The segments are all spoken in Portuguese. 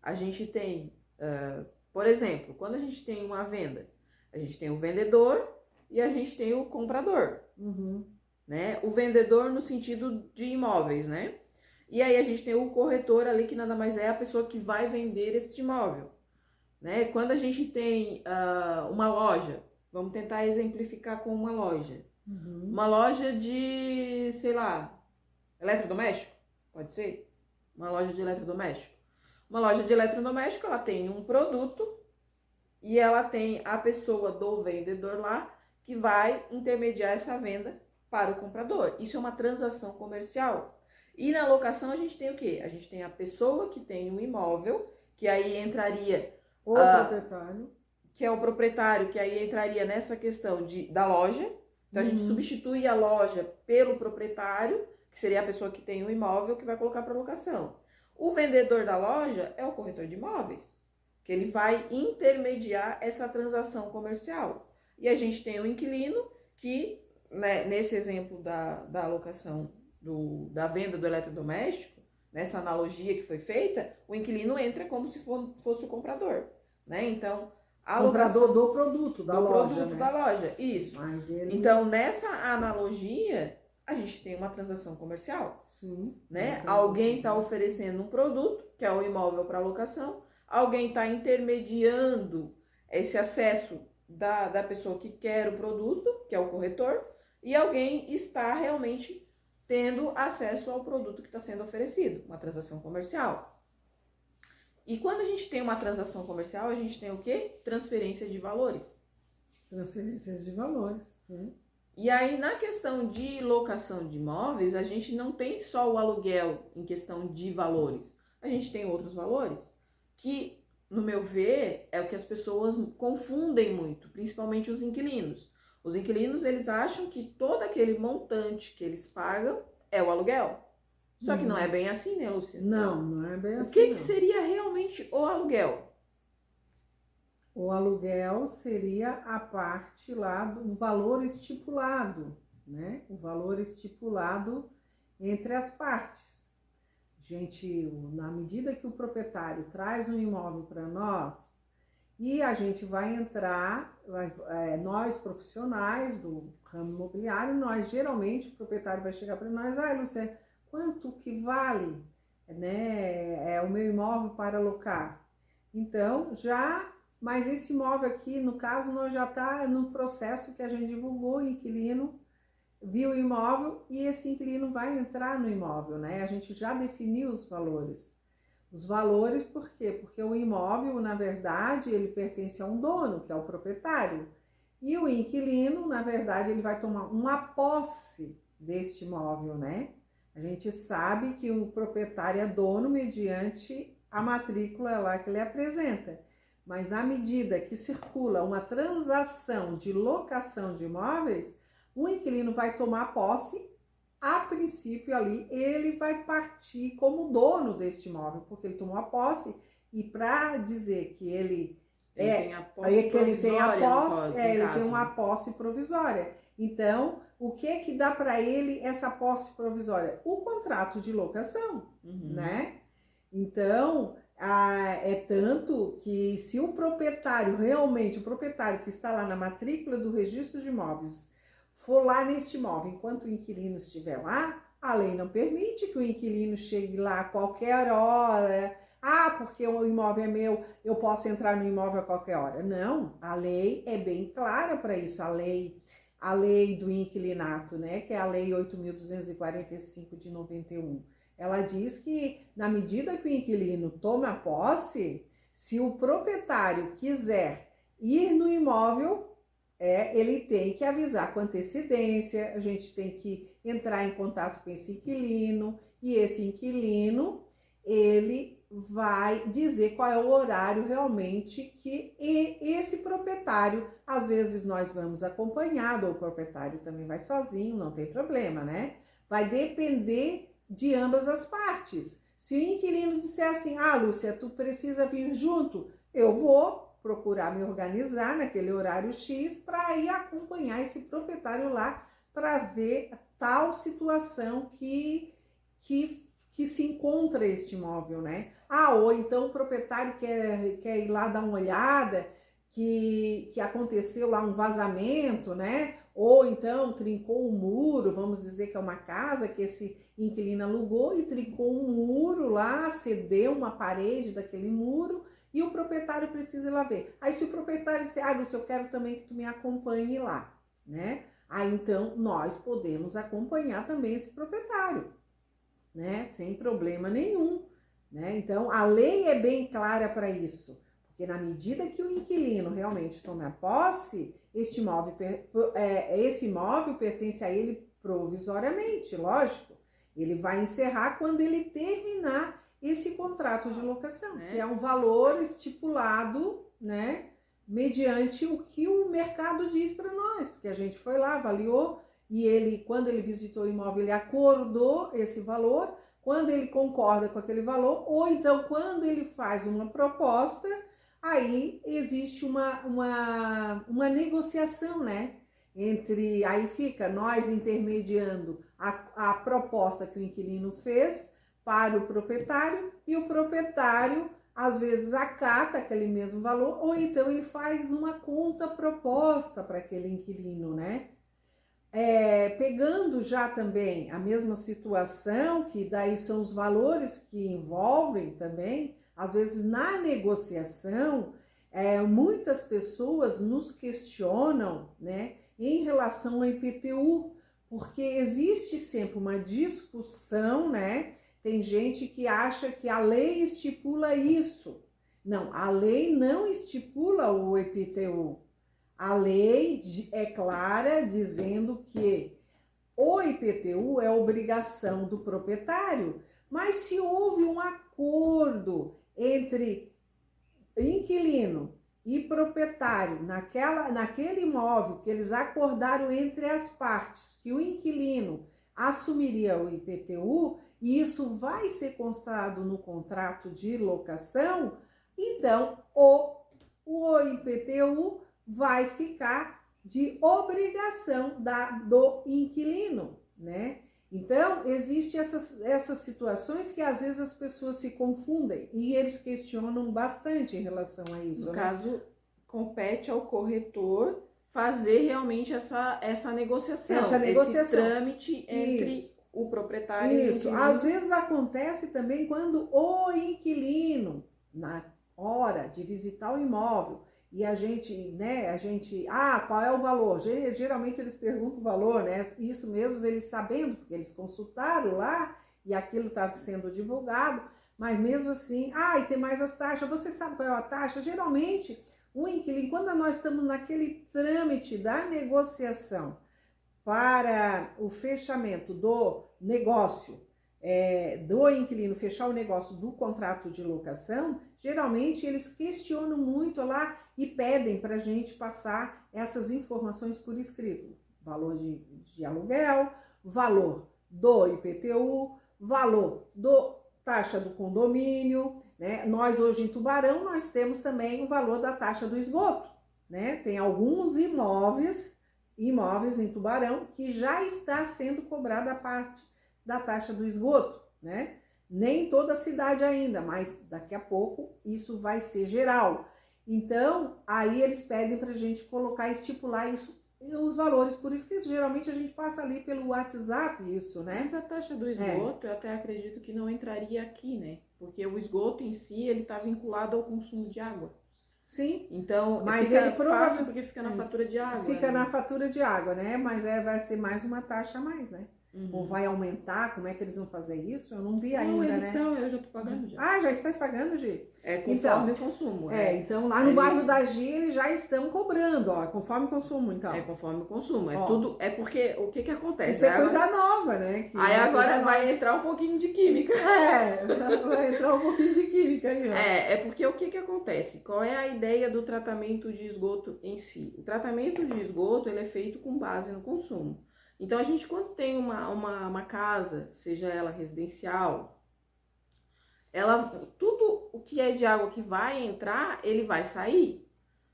a gente tem, por exemplo, quando a gente tem uma venda, a gente tem o vendedor e a gente tem o comprador, né? O vendedor no sentido de imóveis, né? E aí a gente tem o corretor ali, que nada mais é a pessoa que vai vender este imóvel, né? Quando a gente tem uma loja, vamos tentar exemplificar com uma loja. Uma loja de, sei lá, eletrodoméstico, pode ser? Uma loja de eletrodoméstico. Uma loja de eletrodoméstico, ela tem um produto e ela tem a pessoa do vendedor lá que vai intermediar essa venda para o comprador. Isso é uma transação comercial. E na locação a gente tem o quê? A gente tem a pessoa que tem um imóvel, que aí entraria O proprietário. que é o proprietário, que aí entraria nessa questão da loja. Então a gente substitui a loja pelo proprietário, que seria a pessoa que tem o imóvel que vai colocar para locação. O vendedor da loja é o corretor de imóveis, que ele vai intermediar essa transação comercial. E a gente tem o inquilino que, né, nesse exemplo da locação da venda do eletrodoméstico, nessa analogia que foi feita, o inquilino entra como se fosse o comprador, né? Então, comprador do produto da loja, produto, né? da loja, isso. Mas ele... Então, nessa analogia, a gente tem uma transação comercial. Sim. Né? Alguém está oferecendo um produto, que é o imóvel para locação, alguém está intermediando esse acesso da pessoa que quer o produto, que é o corretor, e alguém está realmente tendo acesso ao produto que está sendo oferecido, uma transação comercial. E quando a gente tem uma transação comercial, a gente tem o quê? Transferência de valores. Transferências de valores, sim. E aí, na questão de locação de imóveis, a gente não tem só o aluguel em questão de valores. A gente tem outros valores que, no meu ver, é o que as pessoas confundem muito, principalmente os inquilinos. Os inquilinos, eles acham que todo aquele montante que eles pagam é o aluguel. Só que não é bem assim, né, Lúcia? Não é bem assim. O que seria realmente o aluguel? O aluguel seria a parte lá do valor estipulado, né? O valor estipulado entre as partes. Gente, na medida que o proprietário traz um imóvel para nós e a gente vai entrar, nós profissionais do ramo imobiliário, nós geralmente o proprietário vai chegar para nós, Lúcia, quanto que vale, né, o meu imóvel para alocar? Então, mas esse imóvel aqui, no caso, nós já está no processo que a gente divulgou, o inquilino viu o imóvel e esse inquilino vai entrar no imóvel, né? A gente já definiu os valores. Os valores por quê? Porque o imóvel, na verdade, ele pertence a um dono, que é o proprietário. E o inquilino, na verdade, ele vai tomar uma posse deste imóvel, né? A gente sabe que o proprietário é dono mediante a matrícula lá que ele apresenta. Mas na medida que circula uma transação de locação de imóveis, o inquilino vai tomar posse, a princípio ali, ele vai partir como dono deste imóvel, porque ele tomou a posse, e para dizer que ele tem a posse provisória, ele tem uma posse provisória. Então, o que dá para ele essa posse provisória? O contrato de locação, né? Então, é tanto que se o proprietário, realmente o proprietário que está lá na matrícula do registro de imóveis, for lá neste imóvel, enquanto o inquilino estiver lá, a lei não permite que o inquilino chegue lá a qualquer hora. Porque o imóvel é meu, eu posso entrar no imóvel a qualquer hora. Não, a lei é bem clara para isso, a lei do inquilinato, né, que é a lei 8.245 de 91. Ela diz que, na medida que o inquilino toma posse, se o proprietário quiser ir no imóvel, ele tem que avisar com antecedência, a gente tem que entrar em contato com esse inquilino, e esse inquilino, ele vai dizer qual é o horário realmente que esse proprietário, às vezes nós vamos acompanhado, ou o proprietário também vai sozinho, não tem problema, né? Vai depender de ambas as partes. Se o inquilino disser assim, Lúcia, tu precisa vir junto, eu vou procurar me organizar naquele horário X para ir acompanhar esse proprietário lá para ver tal situação que que se encontra este imóvel, né? Ou então o proprietário quer ir lá dar uma olhada, que aconteceu lá um vazamento, né? Ou então trincou um muro, vamos dizer que é uma casa que esse inquilino alugou e trincou um muro lá, cedeu uma parede daquele muro e o proprietário precisa ir lá ver. Aí se o proprietário disser, Lúcia, eu quero também que tu me acompanhe lá, né? Aí então nós podemos acompanhar também esse proprietário, né? Sem problema nenhum, né? Então a lei é bem clara para isso. Porque na medida que o inquilino realmente tome a posse, esse imóvel pertence a ele provisoriamente, lógico. Ele vai encerrar quando ele terminar esse contrato de locação, que é um valor estipulado, né, mediante o que o mercado diz para nós, porque a gente foi lá, avaliou, e ele, quando ele visitou o imóvel, ele acordou esse valor, quando ele concorda com aquele valor, ou então quando ele faz uma proposta, aí existe uma negociação, né? Aí fica nós intermediando a proposta que o inquilino fez para o proprietário e o proprietário às vezes acata aquele mesmo valor ou então ele faz uma contraproposta para aquele inquilino, né? Pegando já também a mesma situação, que daí são os valores que envolvem também, às vezes na negociação, muitas pessoas nos questionam, né, em relação ao IPTU, porque existe sempre uma discussão, né? Tem gente que acha que a lei estipula isso. Não, a lei não estipula o IPTU. A lei é clara dizendo que o IPTU é obrigação do proprietário, mas se houve um acordo entre inquilino e proprietário naquele imóvel que eles acordaram entre as partes que o inquilino assumiria o IPTU e isso vai ser constado no contrato de locação, então o IPTU vai ficar de obrigação do inquilino, né? Então, existem essas situações que às vezes as pessoas se confundem e eles questionam bastante em relação a isso. No né? caso, compete ao corretor fazer realmente essa negociação. Esse trâmite entre o proprietário e o inquilino. Às vezes acontece também quando o inquilino, na hora de visitar o imóvel, e a gente, qual é o valor? Geralmente eles perguntam o valor, né? Isso mesmo eles sabendo, porque eles consultaram lá e aquilo está sendo divulgado, mas mesmo assim, e tem mais as taxas, você sabe qual é a taxa? Geralmente, o inquilino, quando nós estamos naquele trâmite da negociação para o fechamento do negócio, do inquilino fechar o negócio do contrato de locação, geralmente eles questionam muito lá e pedem para a gente passar essas informações por escrito. Valor de aluguel, valor do IPTU, valor do taxa do condomínio, né? Nós hoje em Tubarão, nós temos também o valor da taxa do esgoto, né? Tem alguns imóveis em Tubarão que já está sendo cobrada a parte da taxa do esgoto, né? Nem toda a cidade ainda, mas daqui a pouco isso vai ser geral. Então, aí eles pedem pra gente estipular isso, os valores por escrito. Geralmente a gente passa ali pelo WhatsApp isso, né? Mas a taxa do esgoto, eu até acredito que não entraria aqui, né? Porque o esgoto em si, ele tá vinculado ao consumo de água. Sim. Então, mas fica ele fácil porque fica na fatura de água. Fica na fatura de água, né? Mas vai ser mais uma taxa a mais, né? Ou vai aumentar, como é que eles vão fazer isso? Eu não vi ainda, eles né? Estão, eu já tô pagando já. Já estás pagando, Gi? Conforme o consumo. Então lá no bairro da Gi eles já estão cobrando, conforme o consumo, então. Conforme o consumo. Tudo, porque o que acontece? Isso é coisa nova, né? Aí agora vai entrar um pouquinho de química. Vai entrar um pouquinho de química aí, ó. Porque o que acontece? Qual é a ideia do tratamento de esgoto em si? O tratamento de esgoto, ele é feito com base no consumo. Então, a gente, quando tem uma casa, seja ela residencial, tudo o que é de água que vai entrar, ele vai sair.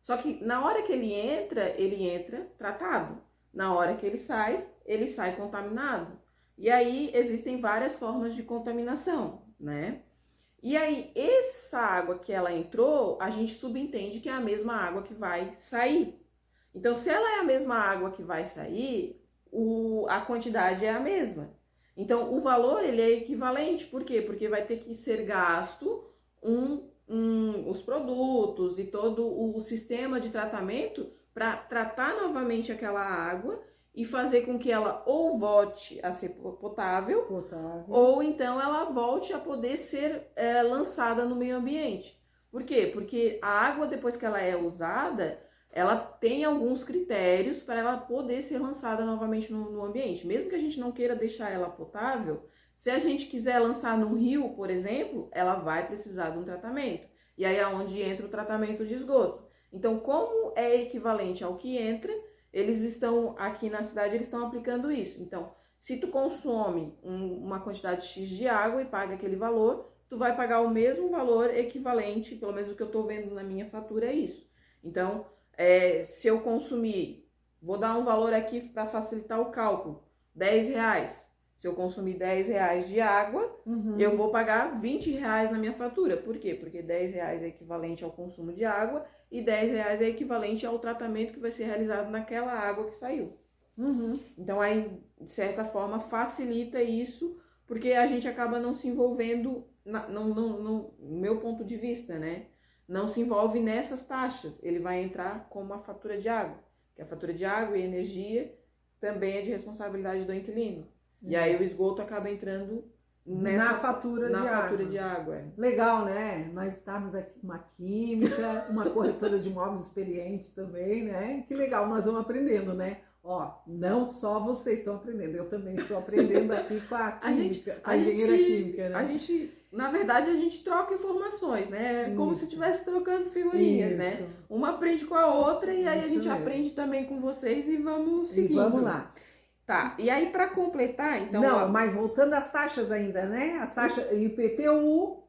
Só que na hora que ele entra tratado. Na hora que ele sai contaminado. E aí existem várias formas de contaminação, né? E aí, essa água que ela entrou, a gente subentende que é a mesma água que vai sair. Então, se ela é a mesma água que vai sair, a quantidade é a mesma. Então, o valor ele é equivalente. Por quê? Porque vai ter que ser gasto os produtos e todo o sistema de tratamento para tratar novamente aquela água e fazer com que ela ou volte a ser potável. Ou então ela volte a poder ser lançada no meio ambiente. Por quê? Porque a água, depois que ela é usada, ela tem alguns critérios para ela poder ser lançada novamente no ambiente. Mesmo que a gente não queira deixar ela potável, se a gente quiser lançar no rio, por exemplo, ela vai precisar de um tratamento. E aí é onde entra o tratamento de esgoto. Então, como é equivalente ao que entra, eles estão, aqui na cidade, eles estão aplicando isso. Então, se tu consome uma quantidade X de água e paga aquele valor, tu vai pagar o mesmo valor equivalente, pelo menos o que eu estou vendo na minha fatura é isso. Então, se eu consumir, vou dar um valor aqui para facilitar o cálculo, R$10. Se eu consumir R$10 de água, eu vou pagar R$20 na minha fatura. Por quê? Porque R$10 é equivalente ao consumo de água e R$10 é equivalente ao tratamento que vai ser realizado naquela água que saiu. Então, aí, de certa forma, facilita isso, porque a gente acaba não se envolvendo, no meu ponto de vista, né? Não se envolve nessas taxas. Ele vai entrar como a fatura de água, que a fatura de água e energia também é de responsabilidade do inquilino. E aí o esgoto acaba entrando na fatura de água. Legal, né? Nós estamos aqui com uma química, uma corretora de imóveis experiente também, né? Que legal, nós vamos aprendendo, né? Ó, não só vocês estão aprendendo, eu também estou aprendendo aqui com a química, a engenheira química, né? Na verdade, a gente troca informações, né? É como se estivesse trocando figurinhas, né? Uma aprende com a outra e aí a gente aprende também com vocês e vamos seguindo. E vamos lá. Tá, e aí para completar, então... Não, mas voltando às taxas ainda, né? As taxas IPTU,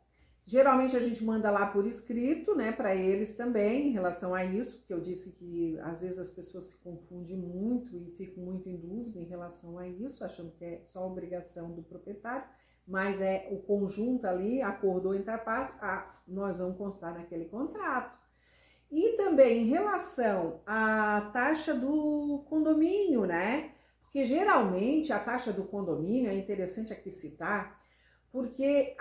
geralmente a gente manda lá por escrito, né? Para eles também, em relação a isso, que eu disse que às vezes as pessoas se confundem muito e ficam muito em dúvida em relação a isso, achando que é só obrigação do proprietário, mas é o conjunto ali, acordou entre a parte, nós vamos constar naquele contrato. E também em relação à taxa do condomínio, né? Porque geralmente a taxa do condomínio, é interessante aqui citar, porque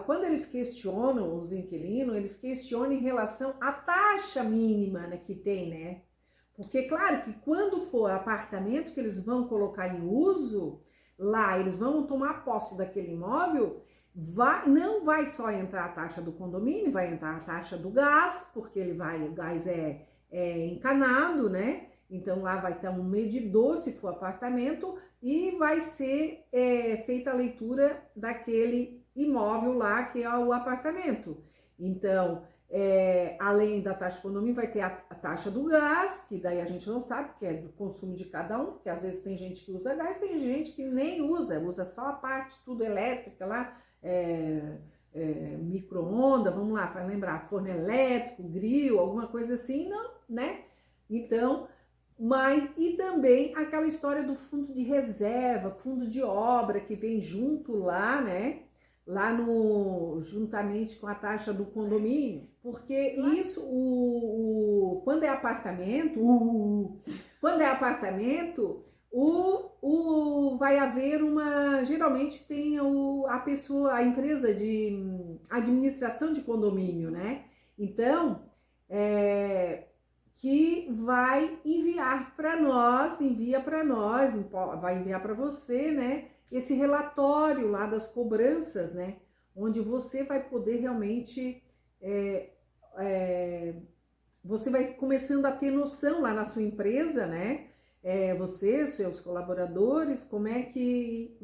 quando eles questionam os inquilinos, eles questionam em relação à taxa mínima, né, que tem, né? Porque claro que quando for apartamento que eles vão colocar em uso, lá eles vão tomar posse daquele imóvel, não vai só entrar a taxa do condomínio, vai entrar a taxa do gás, porque o gás é encanado, né? Então lá vai ter um medidor se for apartamento e vai ser feita a leitura daquele imóvel lá que é o apartamento. Então, além da taxa de condomínio, vai ter a taxa do gás, que daí a gente não sabe, que é do consumo de cada um, porque às vezes tem gente que usa gás, tem gente que nem usa só a parte tudo elétrica lá, micro-ondas, vamos lá, para lembrar, forno elétrico, grill, alguma coisa assim, não, né? Então, e também aquela história do fundo de reserva, fundo de obra que vem junto lá, né? Lá juntamente com a taxa do condomínio, porque isso, quando é apartamento, vai haver geralmente tem a empresa de administração de condomínio, né? Então, que vai enviar para nós, vai enviar para você, né? Esse relatório lá das cobranças, né? Onde você vai poder realmente, você vai começando a ter noção lá na sua empresa, né? Você, seus colaboradores, como é que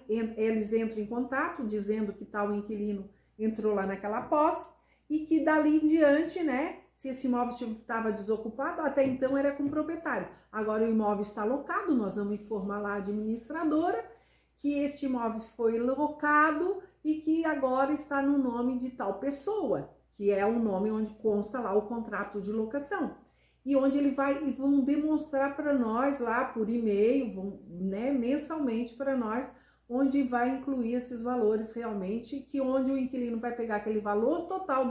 eles entram em contato dizendo que tal inquilino entrou lá naquela posse e que dali em diante, né? Se esse imóvel estava desocupado, até então era com o proprietário. Agora o imóvel está locado, nós vamos informar lá a administradora que este imóvel foi locado e que agora está no nome de tal pessoa, que é o nome onde consta lá o contrato de locação. e onde vão demonstrar para nós lá por e-mail, né, mensalmente para nós, onde vai incluir esses valores realmente, onde o inquilino vai pegar aquele valor total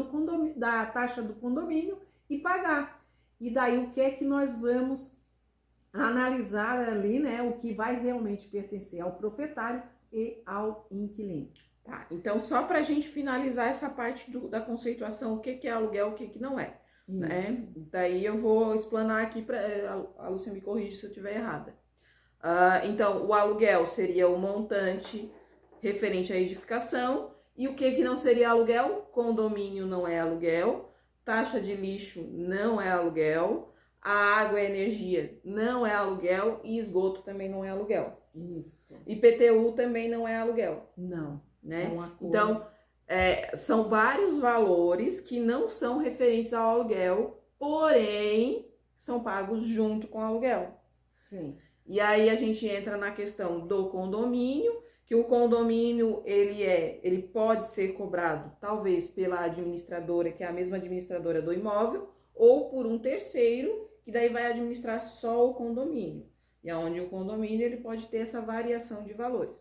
da taxa do condomínio e pagar. E daí o que é que nós vamos analisar ali, né, o que vai realmente pertencer ao proprietário e ao inquilino. Tá, então só para a gente finalizar essa parte da conceituação, o que é aluguel, o que não é, né? Daí eu vou explanar aqui, a Lúcia me corrige se eu estiver errada. Então, o aluguel seria o montante referente à edificação, e o que não seria aluguel? Condomínio não é aluguel, taxa de lixo não é aluguel, a água e a energia não é aluguel e esgoto também não é aluguel. Isso. IPTU também não é aluguel. Não. Né? Então, são vários valores que não são referentes ao aluguel, porém são pagos junto com o aluguel. Sim. E aí a gente entra na questão do condomínio, que o condomínio ele pode ser cobrado talvez pela administradora, que é a mesma administradora do imóvel, ou por um terceiro, que daí vai administrar só o condomínio. E onde o condomínio ele pode ter essa variação de valores.